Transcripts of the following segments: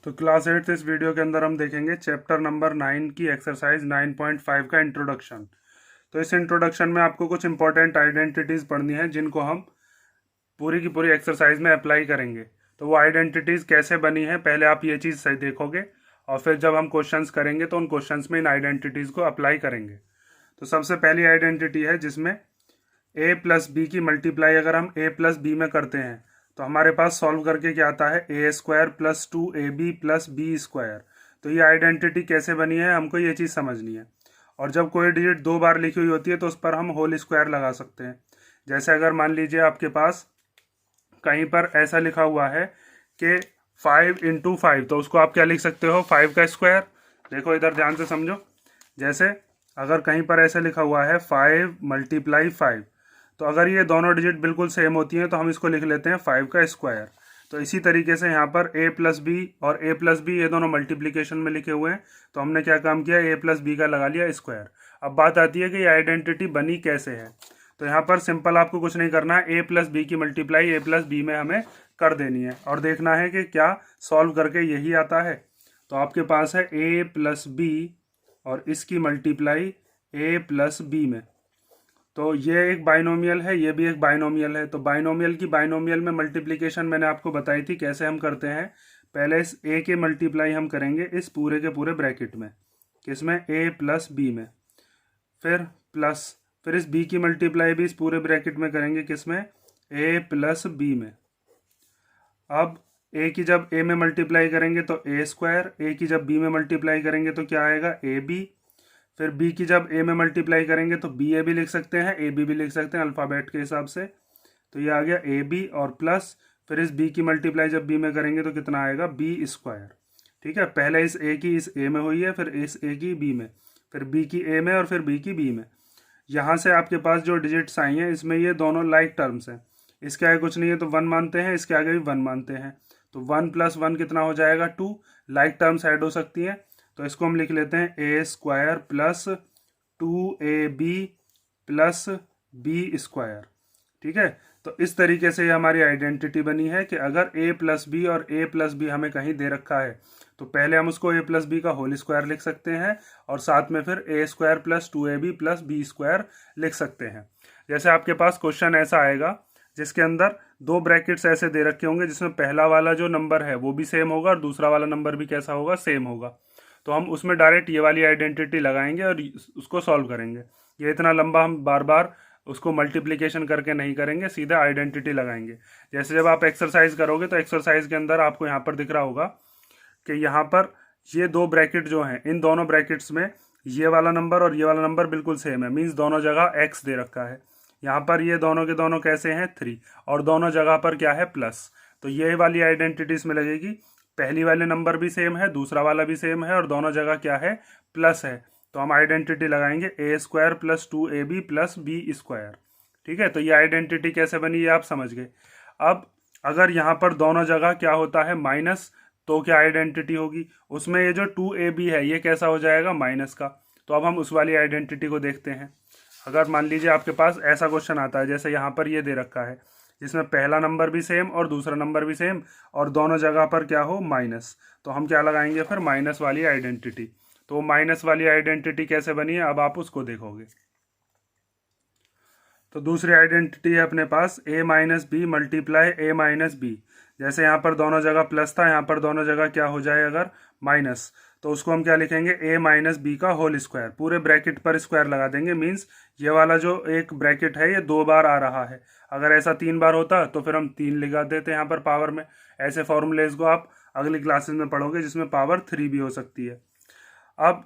तो क्लास 8 इस वीडियो के अंदर हम देखेंगे चैप्टर नंबर 9 की एक्सरसाइज 9.5 का इंट्रोडक्शन। तो इस इंट्रोडक्शन में आपको कुछ इंपॉर्टेंट आइडेंटिटीज़ पढ़नी है जिनको हम पूरी की पूरी एक्सरसाइज में अप्लाई करेंगे। तो वो आइडेंटिटीज़ कैसे बनी है पहले आप ये चीज़ सही देखोगे और फिर जब हम क्वेश्चंस करेंगे तो उन क्वेश्चंस में इन आइडेंटिटीज़ को अप्लाई करेंगे। तो सबसे पहली आइडेंटिटी है जिसमें a प्लस बी की मल्टीप्लाई अगर हम a प्लस बी में करते हैं तो हमारे पास सॉल्व करके क्या आता है A square plus 2ab plus B square. तो ये आइडेंटिटी कैसे बनी है हमको ये चीज़ समझनी है। और जब कोई डिजिट दो बार लिखी हुई होती है तो उस पर हम होल स्क्वायर लगा सकते हैं। जैसे अगर मान लीजिए आपके पास कहीं पर ऐसा लिखा हुआ है कि 5 इंटू 5, तो उसको आप क्या लिख सकते हो 5 का स्क्वायर। देखो इधर ध्यान से समझो। जैसे अगर कहीं पर ऐसे लिखा हुआ है 5 मल्टीप्लाई 5, तो अगर ये दोनों डिजिट बिल्कुल सेम होती हैं तो हम इसको लिख लेते हैं 5 का स्क्वायर। तो इसी तरीके से यहाँ पर a प्लस बी और a प्लस बी ये दोनों मल्टीप्लिकेशन में लिखे हुए हैं, तो हमने क्या काम किया a प्लस बी का लगा लिया स्क्वायर। अब बात आती है कि ये आइडेंटिटी बनी कैसे है। तो यहाँ पर सिंपल आपको कुछ नहीं करना है, a प्लस बी की मल्टीप्लाई a प्लस बी में हमें कर देनी है और देखना है कि क्या सॉल्व करके यही आता है। तो आपके पास है a प्लस बी और इसकी मल्टीप्लाई a प्लस बी में। तो ये एक बाइनोमियल है, ये भी एक बाइनोमियल है। तो बाइनोमियल की बाइनोमियल में मल्टीप्लिकेशन मैंने आपको बताई थी कैसे हम करते हैं। पहले इस a के मल्टीप्लाई हम करेंगे इस पूरे के पूरे ब्रैकेट में, किसमें a प्लस बी में, फिर इस b की मल्टीप्लाई भी इस पूरे ब्रैकेट में करेंगे, किसमें a प्लस बी में। अब a की जब a में मल्टीप्लाई करेंगे तो a स्क्वायर, a की जब b में मल्टीप्लाई करेंगे तो क्या आएगा ab, फिर b की जब a में मल्टीप्लाई करेंगे तो बी ए भी लिख सकते हैं, ए बी भी लिख सकते हैं अल्फ़ाबेट के हिसाब से। तो ये आ गया ए बी और प्लस फिर इस b की मल्टीप्लाई जब b में करेंगे तो कितना आएगा बी स्क्वायर। ठीक है, पहले इस a की इस a में हुई है, फिर इस a की b में, फिर b की a में और फिर b की b में। यहाँ से आपके पास जो डिजिट्स आई हैं इसमें ये दोनों लाइक टर्म्स हैं, इसके आगे कुछ नहीं है तो 1 मानते हैं, इसके आगे भी 1 मानते हैं। तो 1 प्लस 1 कितना हो जाएगा 2, लाइक टर्म्स ऐड हो सकती हैं। तो इसको हम लिख लेते हैं A square plus 2ab plus B square. ठीक है, तो इस तरीके से ये हमारी आइडेंटिटी बनी है कि अगर a प्लस बी और a प्लस बी हमें कहीं दे रखा है तो पहले हम उसको a प्लस बी का होल स्क्वायर लिख सकते हैं और साथ में फिर a square plus 2ab plus B square लिख सकते हैं। जैसे आपके पास क्वेश्चन ऐसा आएगा जिसके अंदर दो ब्रैकेट्स ऐसे दे रखे होंगे जिसमें पहला वाला जो नंबर है वो भी सेम होगा और दूसरा वाला नंबर भी कैसा होगा सेम होगा। तो हम उसमें डायरेक्ट ये वाली आइडेंटिटी लगाएंगे और उसको सॉल्व करेंगे। ये इतना लंबा हम बार बार उसको मल्टीप्लिकेशन करके नहीं करेंगे, सीधा आइडेंटिटी लगाएंगे। जैसे जब आप एक्सरसाइज करोगे तो एक्सरसाइज के अंदर आपको यहाँ पर दिख रहा होगा कि यहाँ पर ये दो ब्रैकेट जो हैं इन दोनों ब्रैकेट्स में ये वाला नंबर और ये वाला नंबर बिल्कुल सेम है, मीन्स दोनों जगह एक्स दे रखा है। यहाँ पर ये दोनों के दोनों कैसे हैं 3 और दोनों जगह पर क्या है प्लस। तो ये वाली आइडेंटिटी इसमें लगेगी, पहली वाले नंबर भी सेम है, दूसरा वाला भी सेम है और दोनों जगह क्या है प्लस है। तो हम आइडेंटिटी लगाएंगे A square plus 2ab plus B square. ठीक है, तो ये आइडेंटिटी कैसे बनी ये आप समझ गए। अब अगर यहाँ पर दोनों जगह क्या होता है माइनस, तो क्या आइडेंटिटी होगी उसमें ये जो 2ab है ये कैसा हो जाएगा माइनस का। तो अब हम उस वाली आइडेंटिटी को देखते हैं। अगर मान लीजिए आपके पास ऐसा क्वेश्चन आता है जैसे यहाँ पर ये दे रखा है जिसमें पहला नंबर भी सेम और दूसरा नंबर भी सेम और दोनों जगह पर क्या हो माइनस, तो हम क्या लगाएंगे फिर माइनस वाली आइडेंटिटी। तो माइनस वाली आइडेंटिटी कैसे बनी है अब आप उसको देखोगे। तो दूसरी आइडेंटिटी है अपने पास a minus B multiply a minus B. जैसे यहाँ पर दोनों जगह प्लस था, यहाँ पर दोनों जगह क्या हो जाए अगर माइनस, तो उसको हम क्या लिखेंगे a माइनस बी का होल स्क्वायर, पूरे ब्रैकेट पर स्क्वायर लगा देंगे। मीन्स ये वाला जो एक ब्रैकेट है ये 2 बार आ रहा है, अगर ऐसा 3 बार होता तो फिर हम 3 लगा देते यहाँ पर पावर में। ऐसे फॉर्मूलेज को आप अगली क्लासेस में पढ़ोगे जिसमें पावर 3 भी हो सकती है। अब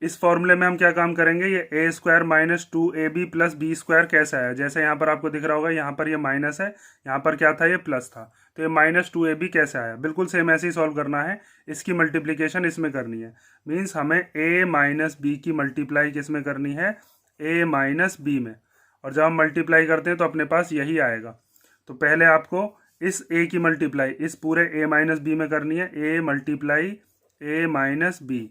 इस फॉर्मूले में हम क्या काम करेंगे, ये A square minus 2ab plus B square कैसा है। जैसे यहाँ पर आपको दिख रहा होगा यहाँ पर ये माइनस है, यहाँ पर क्या था ये प्लस था, तो ये माइनस 2ab कैसे आया, बिल्कुल सेम ऐसे ही सॉल्व करना है। इसकी मल्टीप्लिकेशन इसमें करनी है, मीन्स हमें a माइनस बी की मल्टीप्लाई किस में करनी है a माइनस बी में। और जब हम मल्टीप्लाई करते हैं तो अपने पास यही आएगा। तो पहले आपको इस a की मल्टीप्लाई इस पूरे a माइनस बी में करनी है, a multiply a minus B,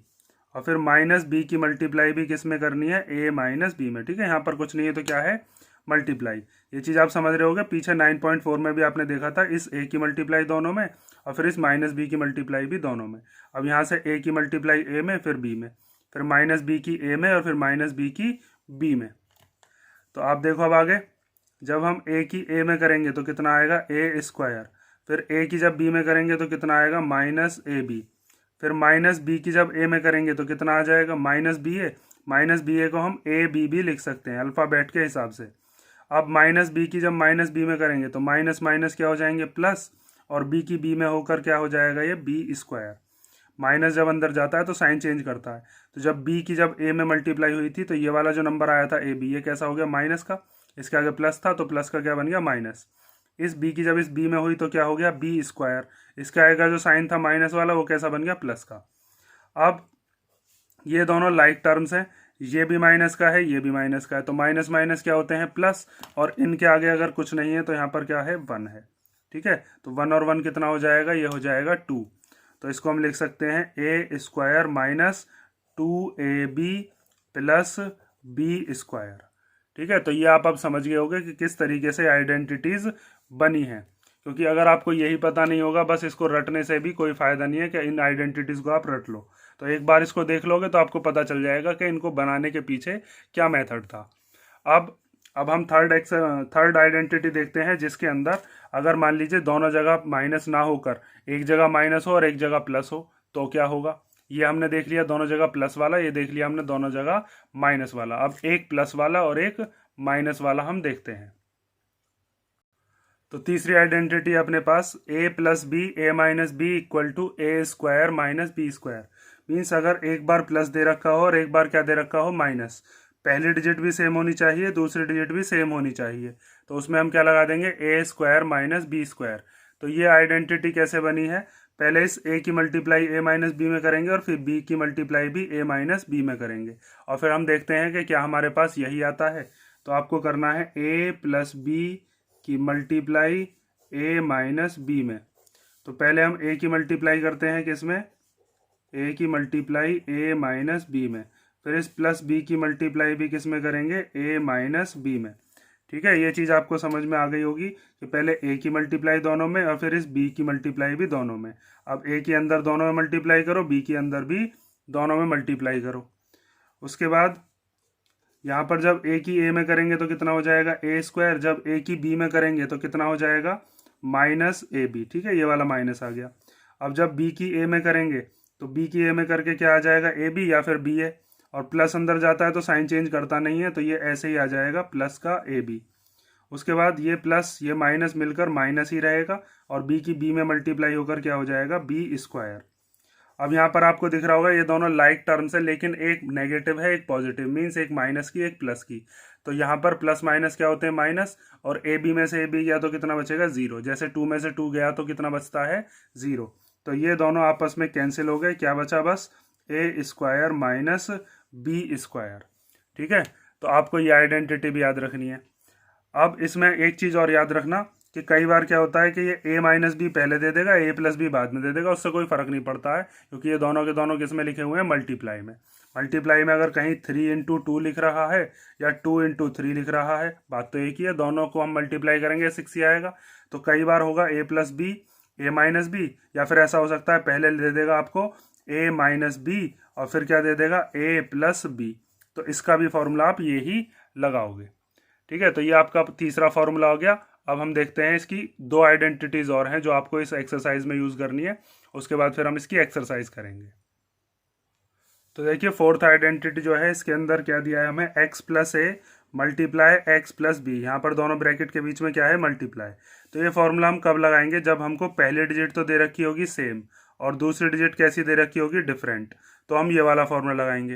और फिर माइनस बी की मल्टीप्लाई भी किस में करनी है a माइनस बी में। ठीक है, यहाँ पर कुछ नहीं है तो क्या है मल्टीप्लाई। ये चीज़ आप समझ रहे होगे, पीछे 9.4 में भी आपने देखा था इस ए की मल्टीप्लाई दोनों में और फिर इस माइनस बी की मल्टीप्लाई भी दोनों में। अब यहाँ से ए की मल्टीप्लाई ए में, फिर बी में, फिर माइनस बी की ए में और फिर माइनस बी की बी में। तो आप देखो अब आगे, जब हम ए की ए में करेंगे तो कितना आएगा ए स्क्वायर, फिर ए की जब बी में करेंगे तो कितना आएगा माइनस ए बी, फिर माइनस बी की जब ए में करेंगे तो कितना आ जाएगा minus B A. Minus B ए को हम ए बी भी लिख सकते हैं अल्फ़ाबेट के हिसाब से। अब माइनस बी की जब माइनस बी में करेंगे तो माइनस माइनस क्या हो जाएंगे प्लस, और बी की बी में होकर क्या हो जाएगा ये बी स्क्वायर। माइनस जब अंदर जाता है तो साइन चेंज करता है, तो जब बी की जब ए में मल्टीप्लाई हुई थी तो ये वाला जो नंबर आया था ए बी, ये कैसा हो गया माइनस का, इसके आगे प्लस था तो प्लस का क्या बन गया माइनस। इस बी की जब इस बी में हुई तो क्या हो गया बी स्क्वायर, इसके आगे का जो साइन था माइनस वाला वो कैसा बन गया प्लस का। अब ये दोनों लाइक टर्म्स हैं, ये भी माइनस का है ये भी माइनस का है, तो माइनस माइनस क्या होते हैं प्लस, और इनके आगे अगर कुछ नहीं है तो यहाँ पर क्या है 1 है। ठीक है, तो 1 और 1 कितना हो जाएगा, ये हो जाएगा 2। तो इसको हम लिख सकते हैं A square minus 2ab plus B square. ठीक है, तो ये आप अब समझ गए होंगे कि किस तरीके से आइडेंटिटीज बनी है, क्योंकि अगर आपको यही पता नहीं होगा बस इसको रटने से भी कोई फायदा नहीं है कि इन आइडेंटिटीज को आप रट लो। तो एक बार इसको देख लोगे तो आपको पता चल जाएगा कि इनको बनाने के पीछे क्या मेथड था। अब हम थर्ड आइडेंटिटी देखते हैं, जिसके अंदर अगर मान लीजिए दोनों जगह माइनस ना होकर एक जगह माइनस हो और एक जगह प्लस हो तो क्या होगा। ये हमने देख लिया दोनों जगह प्लस वाला, ये देख लिया हमने दोनों जगह माइनस वाला। अब एक प्लस वाला और एक माइनस वाला हम देखते हैं। तो तीसरी आइडेंटिटी अपने पास A plus B A minus B equal to A square minus B square. Means अगर एक बार प्लस दे रखा हो और एक बार क्या दे रखा हो माइनस, पहली डिजिट भी सेम होनी चाहिए दूसरी डिजिट भी सेम होनी चाहिए, तो उसमें हम क्या लगा देंगे ए स्क्वायर माइनस बी स्क्वायर। तो ये आइडेंटिटी कैसे बनी है, पहले इस ए की मल्टीप्लाई ए माइनस बी में करेंगे और फिर बी की मल्टीप्लाई भी ए माइनस बी में करेंगे, और फिर हम देखते हैं कि क्या हमारे पास यही आता है। तो आपको करना है ए प्लस बी की मल्टीप्लाई ए माइनस बी में। तो पहले हम ए की मल्टीप्लाई करते हैं किसमें, ए की मल्टीप्लाई ए माइनस बी में, फिर इस प्लस बी की मल्टीप्लाई भी किस में करेंगे ए माइनस बी में। ठीक है, ये चीज़ आपको समझ में आ गई होगी कि पहले ए की मल्टीप्लाई दोनों में और फिर इस बी की मल्टीप्लाई भी दोनों में। अब ए के अंदर दोनों में मल्टीप्लाई करो, बी के अंदर भी दोनों में मल्टीप्लाई करो। उसके बाद यहाँ पर जब ए की ए में करेंगे तो कितना हो जाएगा ए स्क्वायर, जब ए की बी में करेंगे तो कितना हो जाएगा माइनस ए बी। ठीक है, ये वाला माइनस आ गया। अब जब बी की ए में करेंगे तो बी की ए में करके क्या आ जाएगा ए बी या फिर बी ए, और प्लस अंदर जाता है तो साइन चेंज करता नहीं है, तो ये ऐसे ही आ जाएगा प्लस का ए बी। उसके बाद ये प्लस ये माइनस मिलकर माइनस ही रहेगा और बी की बी में मल्टीप्लाई होकर क्या हो जाएगा बी स्क्वायर। अब यहाँ पर आपको दिख रहा होगा ये दोनों लाइक टर्म्स है, लेकिन एक नेगेटिव है एक पॉजिटिव, मीन्स एक माइनस की एक प्लस की। तो यहाँ पर प्लस माइनस क्या होते हैं माइनस, और ए बी में से ए बी गया तो कितना बचेगा 0, जैसे 2 में से 2 गया तो कितना बचता है 0। तो ये दोनों आपस में कैंसिल हो गए, क्या बचा बस ए स्क्वायर माइनस बी स्क्वायर। ठीक है, तो आपको ये आइडेंटिटी भी याद रखनी है। अब इसमें एक चीज़ और याद रखना कि कई बार क्या होता है कि ये ए माइनस बी पहले दे देगा ए प्लस बी बाद में दे देगा, उससे कोई फर्क नहीं पड़ता है, क्योंकि ये दोनों के दोनों किस में लिखे हुए हैं मल्टीप्लाई में। मल्टीप्लाई में अगर कहीं 3 × 2 लिख रहा है या 2 × 3 लिख रहा है, बात तो एक ही है, दोनों को हम मल्टीप्लाई करेंगे 6 ही आएगा। तो कई बार होगा ए plus B A minus B, या फिर ऐसा हो सकता है पहले दे देगा आपको ए माइनस बी और फिर क्या दे देगा ए प्लस बी, तो इसका भी फॉर्मूला आप ये ही लगाओगे। ठीक है, तो ये आपका तीसरा फॉर्मूला हो गया। अब हम देखते हैं इसकी 2 आइडेंटिटीज और हैं जो आपको इस एक्सरसाइज में यूज करनी है, उसके बाद फिर हम इसकी एक्सरसाइज करेंगे। तो देखिए फोर्थ आइडेंटिटी जो है इसके अंदर क्या दिया है हमें, x plus A multiply x plus B, यहाँ पर दोनों ब्रैकेट के बीच में क्या है मल्टीप्लाई। तो ये फॉर्मूला हम कब लगाएंगे, जब हमको पहली डिजिट तो दे रखी होगी सेम और दूसरी डिजिट कैसी दे रखी होगी डिफरेंट, तो हम ये वाला फॉर्मूला लगाएंगे।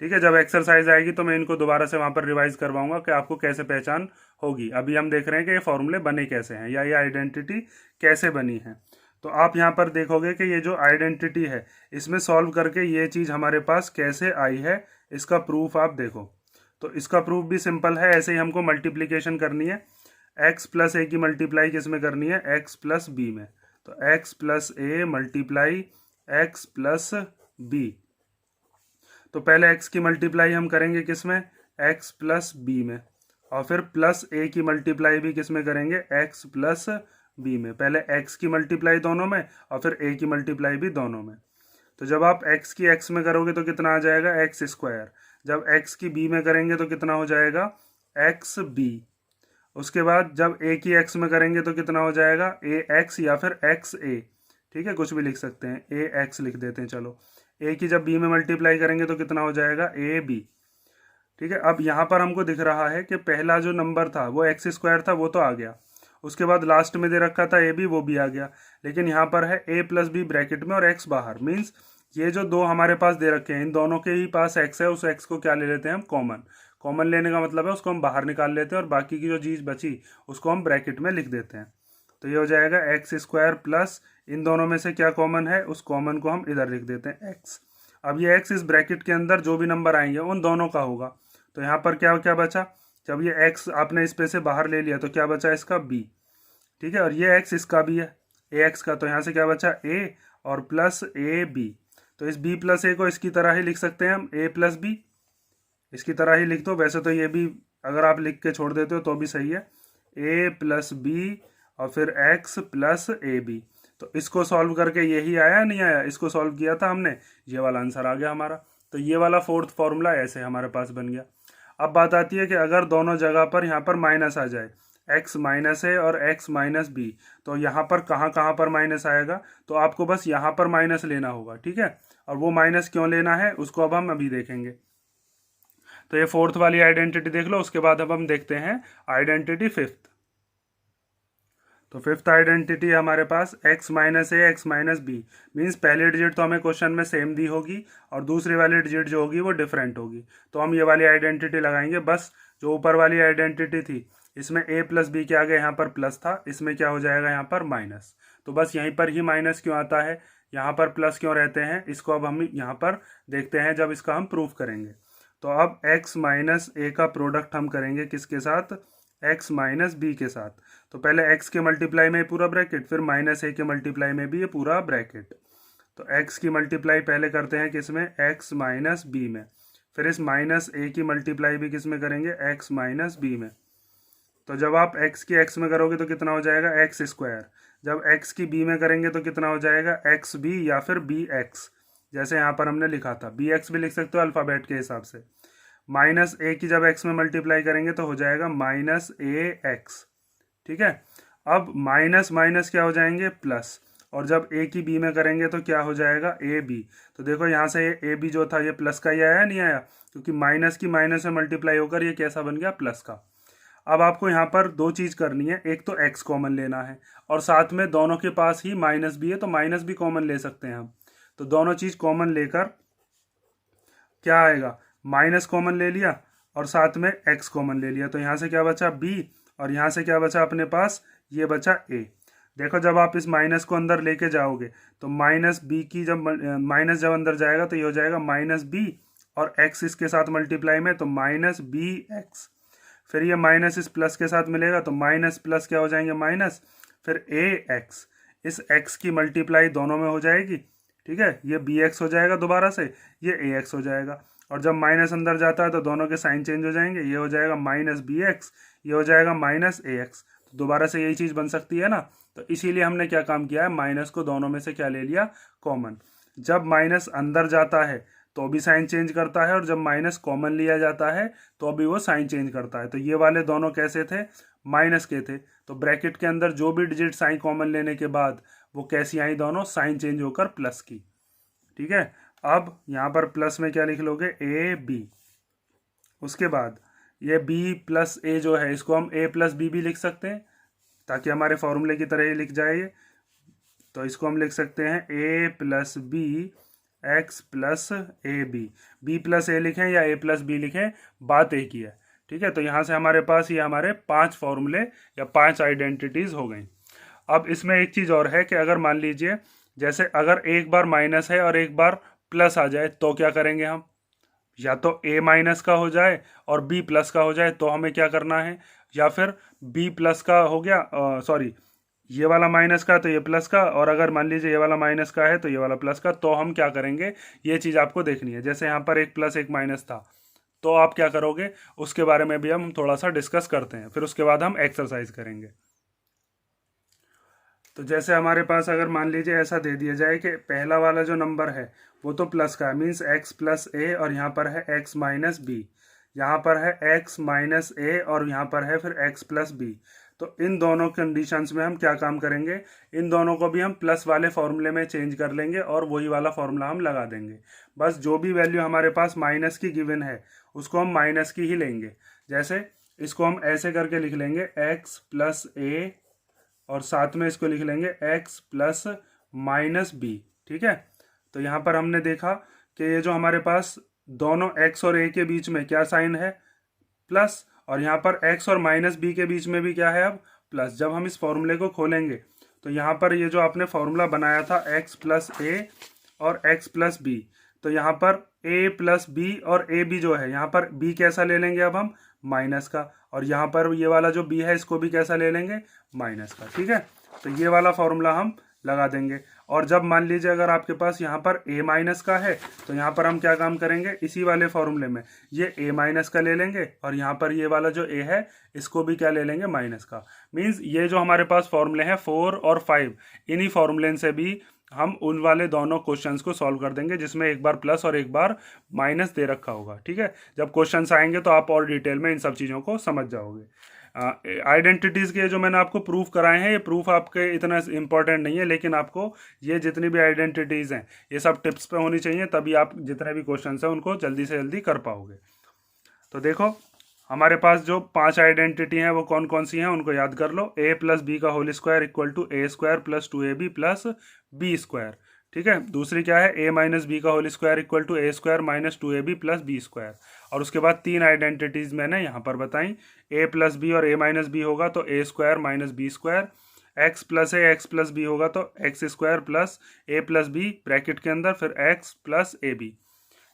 ठीक है, जब एक्सरसाइज आएगी तो मैं इनको दोबारा से वहाँ पर रिवाइज करवाऊंगा कि आपको कैसे पहचान होगी। अभी हम देख रहे हैं कि ये फॉर्मूले बने कैसे हैं या ये आइडेंटिटी कैसे बनी है। तो आप यहाँ पर देखोगे कि ये जो आइडेंटिटी है इसमें सॉल्व करके ये चीज़ हमारे पास कैसे आई है, इसका प्रूफ आप देखो। तो इसका प्रूफ भी सिंपल है, ऐसे ही हमको मल्टीप्लीकेशन करनी है। एक्स प्लस ए की मल्टीप्लाई किस में करनी है, एक्स प्लस बी में। तो x plus A multiply x plus B. तो पहले x की मल्टीप्लाई हम करेंगे किस में, x प्लस बी में। और फिर प्लस ए की मल्टीप्लाई भी किस में करेंगे, एक्स प्लस बी में। पहले एक्स की मल्टीप्लाई दोनों में और फिर ए की मल्टीप्लाई भी दोनों में। तो जब आप एक्स की एक्स में करोगे तो कितना आ जाएगा, एक्स स्क्वायर। जब एक्स की बी में करेंगे तो कितना हो जाएगा, एक्स बी। उसके बाद जब ए की एक्स में करेंगे तो कितना हो जाएगा, ए एक्स या फिर एक्स ए। ठीक है, कुछ भी लिख सकते हैं, ए एक्स लिख देते हैं चलो। ए की जब बी में मल्टीप्लाई करेंगे तो कितना हो जाएगा, ए बी। ठीक है, अब यहाँ पर हमको दिख रहा है कि पहला जो नंबर था वो एक्स स्क्वायर था, वो तो आ गया। उसके बाद लास्ट में दे रखा था ए बी, वो भी आ गया। लेकिन यहाँ पर है ए प्लस बी ब्रैकेट में और एक्स बाहर। मीन्स ये जो दो हमारे पास दे रखे हैं, इन दोनों के ही पास एक्स है, उस एक्स को क्या ले लेते हैं हम, कॉमन। कॉमन लेने का मतलब है उसको हम बाहर निकाल लेते हैं और बाकी की जो चीज़ बची उसको हम ब्रैकेट में लिख देते हैं। तो ये हो जाएगा एक्स स्क्वायर प्लस, इन दोनों में से क्या कॉमन है, उस कॉमन को हम इधर लिख देते हैं एक्स। अब ये एक्स इस ब्रैकेट के अंदर जो भी नंबर आएंगे उन दोनों का होगा। तो यहाँ पर क्या क्या बचा, जब ये एक्स आपने इस पे से बाहर ले लिया तो क्या बचा, इसका बी। ठीक है, और ये एक्स इसका भी है, ए एक्स का। तो यहाँ से क्या बचा, ए और प्लस ए बी। तो इस बी प्लस ए को इसकी तरह ही लिख सकते हैं हम, ए प्लस बी। इसकी तरह ही लिख दो। वैसे तो ये भी अगर आप लिख के छोड़ देते हो तो भी सही है, ए प्लस बी और फिर एक्स प्लस ए बी। तो इसको सॉल्व करके यही आया, नहीं आया, इसको सॉल्व किया था हमने, ये वाला आंसर आ गया हमारा। तो ये वाला फोर्थ फॉर्मूला ऐसे हमारे पास बन गया। अब बात आती है कि अगर दोनों जगह पर यहाँ पर माइनस आ जाए, x माइनस ए और x माइनस बी, तो यहाँ पर कहाँ कहाँ पर माइनस आएगा, तो आपको बस यहाँ पर माइनस लेना होगा। ठीक है, और वो माइनस क्यों लेना है उसको अब हम अभी देखेंगे। तो ये फोर्थ वाली आइडेंटिटी देख लो, उसके बाद अब हम देखते हैं आइडेंटिटी फिफ्थ। तो फिफ्थ आइडेंटिटी हमारे पास x माइनस ए एक्स माइनस बी। मीन्स पहली डिजिट तो हमें क्वेश्चन में सेम दी होगी और दूसरी वाली डिजिट जो होगी वो डिफरेंट होगी। तो हम ये वाली आइडेंटिटी लगाएंगे। बस जो ऊपर वाली आइडेंटिटी थी इसमें a प्लस बी के आगे यहाँ पर प्लस था, इसमें क्या हो जाएगा यहाँ पर माइनस। तो बस यहीं पर ही माइनस क्यों आता है, यहाँ पर प्लस क्यों रहते हैं, इसको अब हम यहाँ पर देखते हैं जब इसका हम प्रूफ करेंगे। तो अब x माइनस ए का प्रोडक्ट हम करेंगे किसके साथ, x माइनस बी के साथ। तो पहले x के मल्टीप्लाई में पूरा ब्रैकेट, फिर माइनस ए के मल्टीप्लाई में भी ये पूरा ब्रैकेट। तो x की मल्टीप्लाई पहले करते हैं किसमें, x माइनस बी में। फिर इस माइनस ए की मल्टीप्लाई भी किसमें करेंगे, x माइनस बी में। तो जब आप x की x में करोगे तो कितना हो जाएगा, एक्स स्क्वायर। जब x की b में करेंगे तो कितना हो जाएगा, एक्स बी या फिर बी एक्स, जैसे यहाँ पर हमने लिखा था। बी एक्स भी लिख सकते हो अल्फ़ाबेट के हिसाब से। माइनस ए की जब x में मल्टीप्लाई करेंगे तो हो जाएगा माइनस ए एक्स। ठीक है, अब माइनस माइनस क्या हो जाएंगे, प्लस। और जब a की b में करेंगे तो क्या हो जाएगा, ए बी। तो देखो यहाँ से ए बी जो था ये प्लस का ही आया, नहीं आया, क्योंकि माइनस की माइनस में मल्टीप्लाई होकर ये कैसा बन गया, प्लस का। अब आपको यहाँ पर दो चीज़ करनी है, एक तो x कॉमन लेना है और साथ में दोनों के पास ही माइनस भी है तो माइनस भी कॉमन ले सकते हैं हम। तो दोनों चीज़ कॉमन लेकर क्या आएगा, माइनस कॉमन ले लिया और साथ में x कॉमन ले लिया। तो यहाँ से क्या बचा, b, और यहाँ से क्या बचा अपने पास, ये बचा a। देखो जब आप इस माइनस को अंदर लेके जाओगे तो माइनस बी की जब माइनस जब अंदर जाएगा तो ये हो जाएगा माइनस बी और x इसके साथ मल्टीप्लाई में तो माइनस बी एक्स। फिर ये माइनस इस प्लस के साथ मिलेगा तो माइनस प्लस क्या हो जाएंगे, माइनस, फिर ए एक्स। इस x की मल्टीप्लाई दोनों में हो जाएगी। ठीक है, ये बी एक्स हो जाएगा दोबारा से, ये ए एक्स हो जाएगा। और जब माइनस अंदर जाता है तो दोनों के साइन चेंज हो जाएंगे, ये हो जाएगा माइनस बी एक्स, ये हो जाएगा माइनस ए एक्स। तो दोबारा से यही चीज़ बन सकती है ना। तो इसीलिए हमने क्या काम किया है, माइनस को दोनों में से क्या ले लिया, कॉमन। जब माइनस अंदर जाता है तो भी साइन चेंज करता है और जब माइनस कॉमन लिया जाता है तो भी वो साइन चेंज करता है। तो ये वाले दोनों कैसे थे, माइनस के थे। तो ब्रैकेट के अंदर जो भी डिजिट साइन कॉमन लेने के बाद वो कैसी आई, दोनों साइन चेंज होकर प्लस की। ठीक है, अब यहाँ पर प्लस में क्या लिख लोगे, ए बी। उसके बाद ये b प्लस ए जो है इसको हम a प्लस बी भी लिख सकते हैं ताकि हमारे फॉर्मूले की तरह ही लिख जाए ये। तो इसको हम लिख सकते हैं a plus B X plus A B. B plus A लिखें या a प्लस बी लिखें, बात एक ही है। ठीक है, तो यहाँ से हमारे पास ये हमारे 5 फॉर्मूले या 5 आइडेंटिटीज़ हो गई। अब इसमें एक चीज़ और है कि अगर मान लीजिए जैसे अगर एक बार माइनस है और एक बार प्लस आ जाए तो क्या करेंगे हम, या तो a माइनस का हो जाए और b प्लस का हो जाए तो हमें क्या करना है, या फिर b प्लस का हो गया, सॉरी ये वाला माइनस का तो ये प्लस का, और अगर मान लीजिए ये वाला माइनस का है तो ये वाला प्लस का, तो हम क्या करेंगे, ये चीज़ आपको देखनी है। जैसे यहाँ पर एक प्लस एक माइनस था तो आप क्या करोगे उसके बारे में भी हम थोड़ा सा डिस्कस करते हैं, फिर उसके बाद हम एक्सरसाइज करेंगे। तो जैसे हमारे पास अगर मान लीजिए ऐसा दे दिया जाए कि पहला वाला जो नंबर है वो तो प्लस का है, मीन्स एक्स प्लस ए, और यहाँ पर है एक्स माइनस बी, यहाँ पर है एक्स माइनस ए, और यहाँ पर है फिर एक्स प्लस बी। तो इन दोनों कंडीशंस में हम क्या काम करेंगे, इन दोनों को भी हम प्लस वाले फॉर्मूले में चेंज कर लेंगे और वही वाला फॉर्मूला हम लगा देंगे। बस जो भी वैल्यू हमारे पास माइनस की गिवन है उसको हम माइनस की ही लेंगे। जैसे इसको हम ऐसे करके लिख लेंगे एक्स प्लस ए, और साथ में इसको लिख लेंगे x प्लस माइनस बी। ठीक है, तो यहाँ पर हमने देखा कि ये जो हमारे पास दोनों x और a के बीच में क्या साइन है, प्लस, और यहाँ पर x और माइनस बी के बीच में भी क्या है अब प्लस। जब हम इस फॉर्मूले को खोलेंगे तो यहाँ पर ये जो आपने फॉर्मूला बनाया था x प्लस ए और x प्लस बी, तो यहाँ पर a प्लस बी और ए बी जो है, यहाँ पर b कैसा ले लेंगे अब हम माइनस का, और यहाँ पर ये वाला जो b है इसको भी कैसा ले लेंगे माइनस का। ठीक है, तो ये वाला फॉर्मूला हम लगा देंगे। और जब मान लीजिए अगर आपके पास यहाँ पर a माइनस का है तो यहाँ पर हम क्या काम करेंगे, इसी वाले फॉर्मूले में ये a माइनस का ले लेंगे, और यहाँ पर ये वाला जो a है इसको भी क्या ले लेंगे माइनस का। मीन्स ये जो हमारे पास फॉर्मूले हैं 4 और 5, इन्हीं फॉर्मूले से भी हम उन वाले दोनों क्वेश्चंस को सॉल्व कर देंगे जिसमें एक बार प्लस और एक बार माइनस दे रखा होगा। ठीक है, जब क्वेश्चंस आएंगे तो आप और डिटेल में इन सब चीज़ों को समझ जाओगे। आइडेंटिटीज़ के जो मैंने आपको प्रूफ कराए हैं, ये प्रूफ आपके इतना इंपॉर्टेंट नहीं है, लेकिन आपको ये जितनी भी आइडेंटिटीज़ हैं ये सब टिप्स पे होनी चाहिए, तभी आप जितने भी क्वेश्चंस हैं उनको जल्दी से जल्दी कर पाओगे। तो देखो हमारे पास जो 5 आइडेंटिटी हैं वो कौन कौन सी हैं उनको याद कर लो। a प्लस बी का whole square equal to A square plus 2ab plus B square. ठीक है, दूसरी क्या है, a माइनस बी का whole square equal to A square minus 2ab plus B square. और उसके बाद 3 आइडेंटिटीज मैंने यहाँ पर बताई, a प्लस बी और a माइनस बी होगा तो A square minus B square, X plus A X plus B होगा तो X square plus A plus B bracket के अंदर फिर एक्स प्लस ए बी।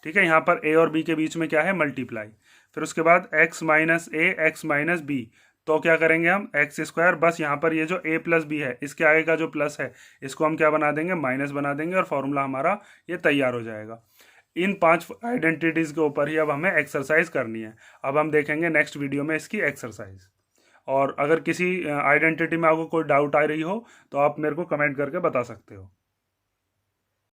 ठीक है, यहाँ पर a और b के बीच में क्या है मल्टीप्लाई, फिर उसके बाद x माइनस ए एक्स माइनस बी, तो क्या करेंगे हम एक्स स्क्वायर, बस यहाँ पर ये जो a प्लस बी है इसके आगे का जो प्लस है इसको हम क्या बना देंगे माइनस बना देंगे, और फॉर्मूला हमारा ये तैयार हो जाएगा। इन 5 आइडेंटिटीज़ के ऊपर ही अब हमें एक्सरसाइज करनी है। अब हम देखेंगे नेक्स्ट वीडियो में इसकी एक्सरसाइज। और अगर किसी आइडेंटिटी में आपको कोई डाउट आ रही हो तो आप मेरे को कमेंट करके बता सकते हो।